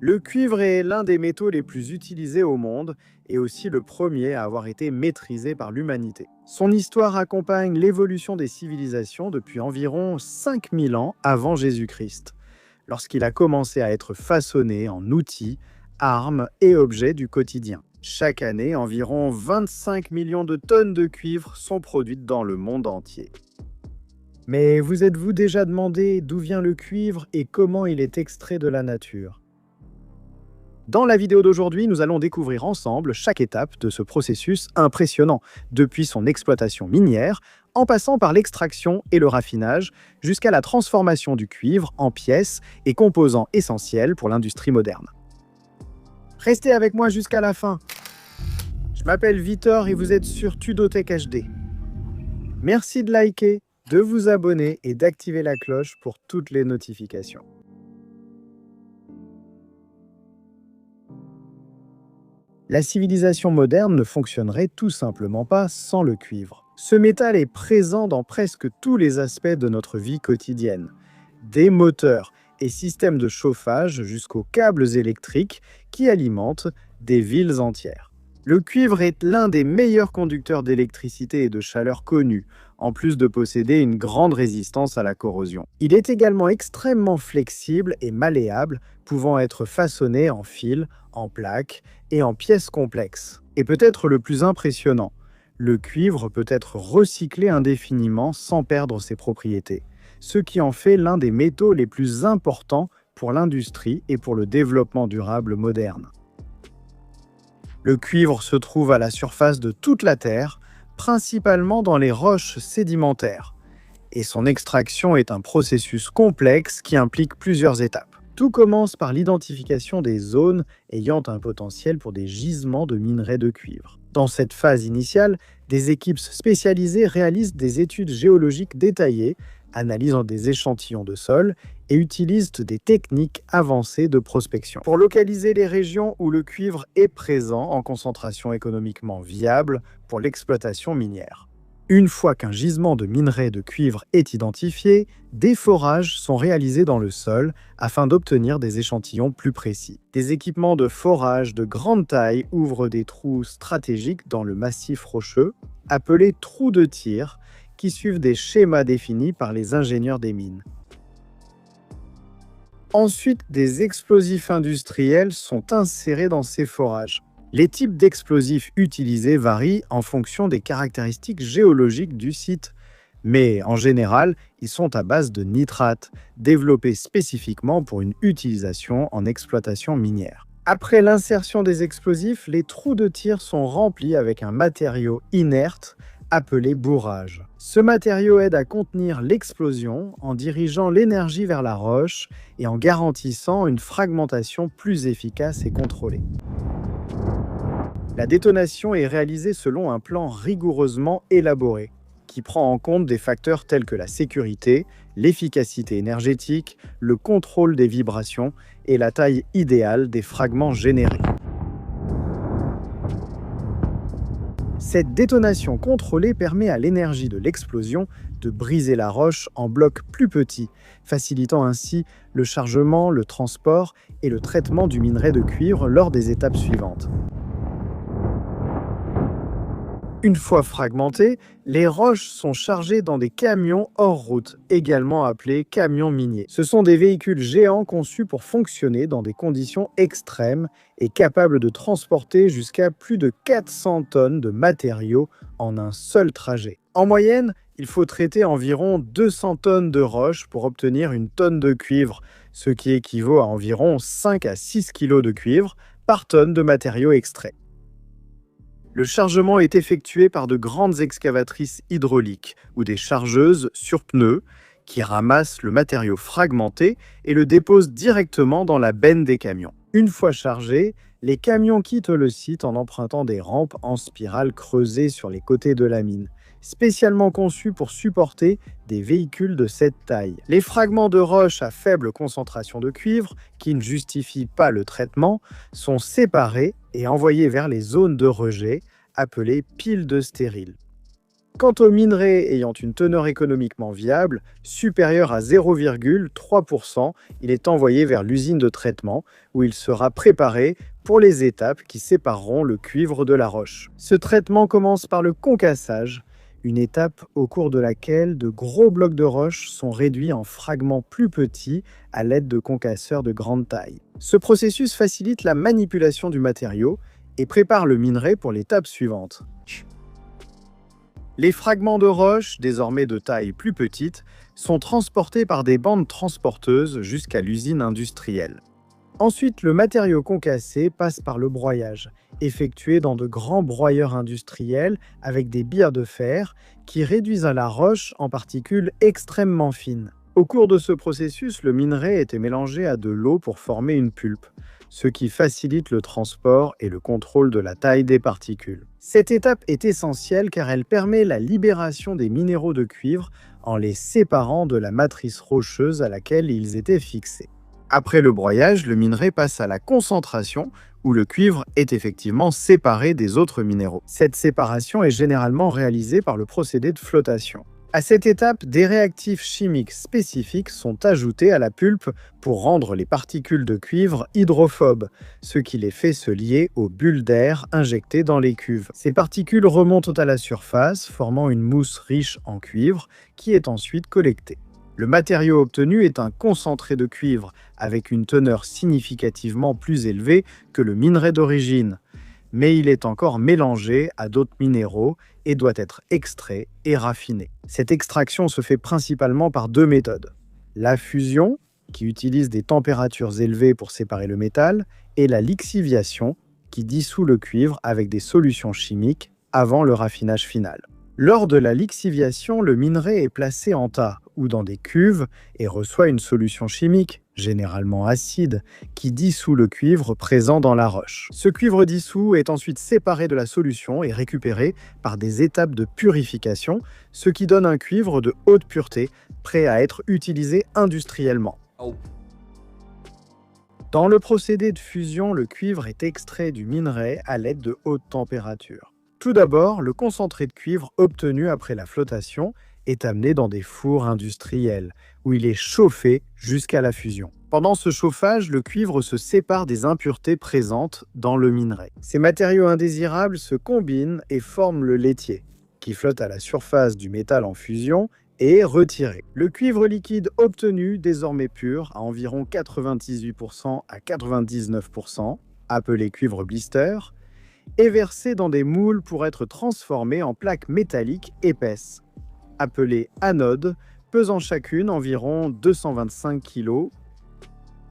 Le cuivre est l'un des métaux les plus utilisés au monde et aussi le premier à avoir été maîtrisé par l'humanité. Son histoire accompagne l'évolution des civilisations depuis environ 5000 ans avant Jésus-Christ, lorsqu'il a commencé à être façonné en outils, armes et objets du quotidien. Chaque année, environ 25 millions de tonnes de cuivre sont produites dans le monde entier. Mais vous êtes-vous déjà demandé d'où vient le cuivre et comment il est extrait de la nature? Dans la vidéo d'aujourd'hui, nous allons découvrir ensemble chaque étape de ce processus impressionnant, depuis son exploitation minière, en passant par l'extraction et le raffinage, jusqu'à la transformation du cuivre en pièces et composants essentiels pour l'industrie moderne. Restez avec moi jusqu'à la fin. Je m'appelle Victor et vous êtes sur Tudotech HD. Merci de liker, de vous abonner et d'activer la cloche pour toutes les notifications. La civilisation moderne ne fonctionnerait tout simplement pas sans le cuivre. Ce métal est présent dans presque tous les aspects de notre vie quotidienne, des moteurs et systèmes de chauffage jusqu'aux câbles électriques qui alimentent des villes entières. Le cuivre est l'un des meilleurs conducteurs d'électricité et de chaleur connus, en plus de posséder une grande résistance à la corrosion. Il est également extrêmement flexible et malléable, pouvant être façonné en fils, en plaques et en pièces complexes. Et peut-être le plus impressionnant, le cuivre peut être recyclé indéfiniment sans perdre ses propriétés, ce qui en fait l'un des métaux les plus importants pour l'industrie et pour le développement durable moderne. Le cuivre se trouve à la surface de toute la Terre, principalement dans les roches sédimentaires, et son extraction est un processus complexe qui implique plusieurs étapes. Tout commence par l'identification des zones ayant un potentiel pour des gisements de minerais de cuivre. Dans cette phase initiale, des équipes spécialisées réalisent des études géologiques détaillées, analysant des échantillons de sol et utilisent des techniques avancées de prospection pour localiser les régions où le cuivre est présent en concentration économiquement viable pour l'exploitation minière. Une fois qu'un gisement de minerais de cuivre est identifié, des forages sont réalisés dans le sol afin d'obtenir des échantillons plus précis. Des équipements de forage de grande taille ouvrent des trous stratégiques dans le massif rocheux, appelés trous de tir, qui suivent des schémas définis par les ingénieurs des mines. Ensuite, des explosifs industriels sont insérés dans ces forages. Les types d'explosifs utilisés varient en fonction des caractéristiques géologiques du site, mais en général, ils sont à base de nitrate, développés spécifiquement pour une utilisation en exploitation minière. Après l'insertion des explosifs, les trous de tir sont remplis avec un matériau inerte appelé bourrage. Ce matériau aide à contenir l'explosion en dirigeant l'énergie vers la roche et en garantissant une fragmentation plus efficace et contrôlée. La détonation est réalisée selon un plan rigoureusement élaboré, qui prend en compte des facteurs tels que la sécurité, l'efficacité énergétique, le contrôle des vibrations et la taille idéale des fragments générés. Cette détonation contrôlée permet à l'énergie de l'explosion de briser la roche en blocs plus petits, facilitant ainsi le chargement, le transport et le traitement du minerai de cuivre lors des étapes suivantes. Une fois fragmentées, les roches sont chargées dans des camions hors route, également appelés camions miniers. Ce sont des véhicules géants conçus pour fonctionner dans des conditions extrêmes et capables de transporter jusqu'à plus de 400 tonnes de matériaux en un seul trajet. En moyenne, il faut traiter environ 200 tonnes de roches pour obtenir une tonne de cuivre, ce qui équivaut à environ 5 à 6 kg de cuivre par tonne de matériaux extraits. Le chargement est effectué par de grandes excavatrices hydrauliques ou des chargeuses sur pneus qui ramassent le matériau fragmenté et le déposent directement dans la benne des camions. Une fois chargés, les camions quittent le site en empruntant des rampes en spirale creusées sur les côtés de la mine, spécialement conçues pour supporter des véhicules de cette taille. Les fragments de roche à faible concentration de cuivre, qui ne justifient pas le traitement, sont séparés et envoyés vers les zones de rejet, appelées piles de stériles. Quant au minerai ayant une teneur économiquement viable, supérieure à 0,3%, il est envoyé vers l'usine de traitement où il sera préparé pour les étapes qui sépareront le cuivre de la roche. Ce traitement commence par le concassage, une étape au cours de laquelle de gros blocs de roche sont réduits en fragments plus petits à l'aide de concasseurs de grande taille. Ce processus facilite la manipulation du matériau et prépare le minerai pour l'étape suivante. Les fragments de roche, désormais de taille plus petite, sont transportés par des bandes transporteuses jusqu'à l'usine industrielle. Ensuite, le matériau concassé passe par le broyage, effectué dans de grands broyeurs industriels avec des billes de fer qui réduisent la roche en particules extrêmement fines. Au cours de ce processus, le minerai était mélangé à de l'eau pour former une pulpe, ce qui facilite le transport et le contrôle de la taille des particules. Cette étape est essentielle car elle permet la libération des minéraux de cuivre en les séparant de la matrice rocheuse à laquelle ils étaient fixés. Après le broyage, le minerai passe à la concentration où le cuivre est effectivement séparé des autres minéraux. Cette séparation est généralement réalisée par le procédé de flottation. À cette étape, des réactifs chimiques spécifiques sont ajoutés à la pulpe pour rendre les particules de cuivre hydrophobes, ce qui les fait se lier aux bulles d'air injectées dans les cuves. Ces particules remontent à la surface, formant une mousse riche en cuivre qui est ensuite collectée. Le matériau obtenu est un concentré de cuivre avec une teneur significativement plus élevée que le minerai d'origine, mais il est encore mélangé à d'autres minéraux et doit être extrait et raffiné. Cette extraction se fait principalement par deux méthodes. La fusion, qui utilise des températures élevées pour séparer le métal, et la lixiviation, qui dissout le cuivre avec des solutions chimiques avant le raffinage final. Lors de la lixiviation, le minerai est placé en tas ou dans des cuves et reçoit une solution chimique, généralement acide, qui dissout le cuivre présent dans la roche. Ce cuivre dissous est ensuite séparé de la solution et récupéré par des étapes de purification, ce qui donne un cuivre de haute pureté, prêt à être utilisé industriellement. Dans le procédé de fusion, le cuivre est extrait du minerai à l'aide de haute température. Tout d'abord, le concentré de cuivre obtenu après la flottation est amené dans des fours industriels, où il est chauffé jusqu'à la fusion. Pendant ce chauffage, le cuivre se sépare des impuretés présentes dans le minerai. Ces matériaux indésirables se combinent et forment le laitier, qui flotte à la surface du métal en fusion et est retiré. Le cuivre liquide obtenu, désormais pur, à environ 98% à 99%, appelé cuivre blister, est versé dans des moules pour être transformé en plaques métalliques épaisses, appelées anodes, pesant chacune environ 225 kg.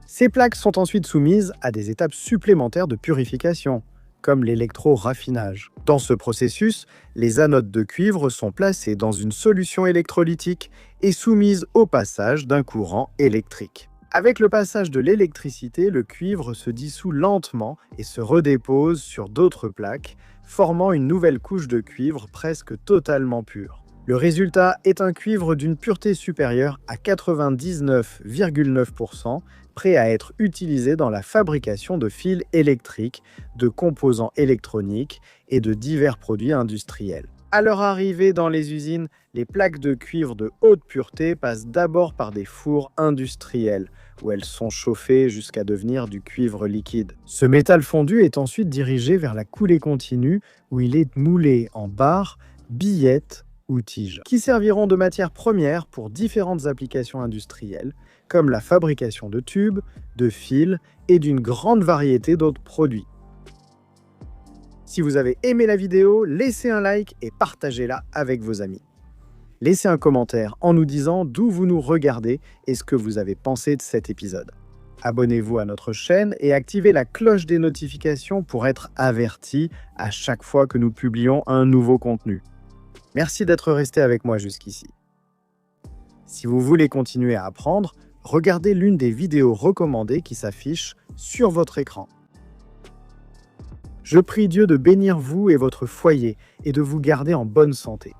Ces plaques sont ensuite soumises à des étapes supplémentaires de purification, comme l'électro-raffinage. Dans ce processus, les anodes de cuivre sont placées dans une solution électrolytique et soumises au passage d'un courant électrique. Avec le passage de l'électricité, le cuivre se dissout lentement et se redépose sur d'autres plaques, formant une nouvelle couche de cuivre presque totalement pure. Le résultat est un cuivre d'une pureté supérieure à 99,9%, prêt à être utilisé dans la fabrication de fils électriques, de composants électroniques et de divers produits industriels. À leur arrivée dans les usines, les plaques de cuivre de haute pureté passent d'abord par des fours industriels, où elles sont chauffées jusqu'à devenir du cuivre liquide. Ce métal fondu est ensuite dirigé vers la coulée continue, où il est moulé en barres, billettes ou tiges, qui serviront de matière première pour différentes applications industrielles, comme la fabrication de tubes, de fils et d'une grande variété d'autres produits. Si vous avez aimé la vidéo, laissez un like et partagez-la avec vos amis. Laissez un commentaire en nous disant d'où vous nous regardez et ce que vous avez pensé de cet épisode. Abonnez-vous à notre chaîne et activez la cloche des notifications pour être averti à chaque fois que nous publions un nouveau contenu. Merci d'être resté avec moi jusqu'ici. Si vous voulez continuer à apprendre, regardez l'une des vidéos recommandées qui s'affiche sur votre écran. Je prie Dieu de bénir vous et votre foyer et de vous garder en bonne santé.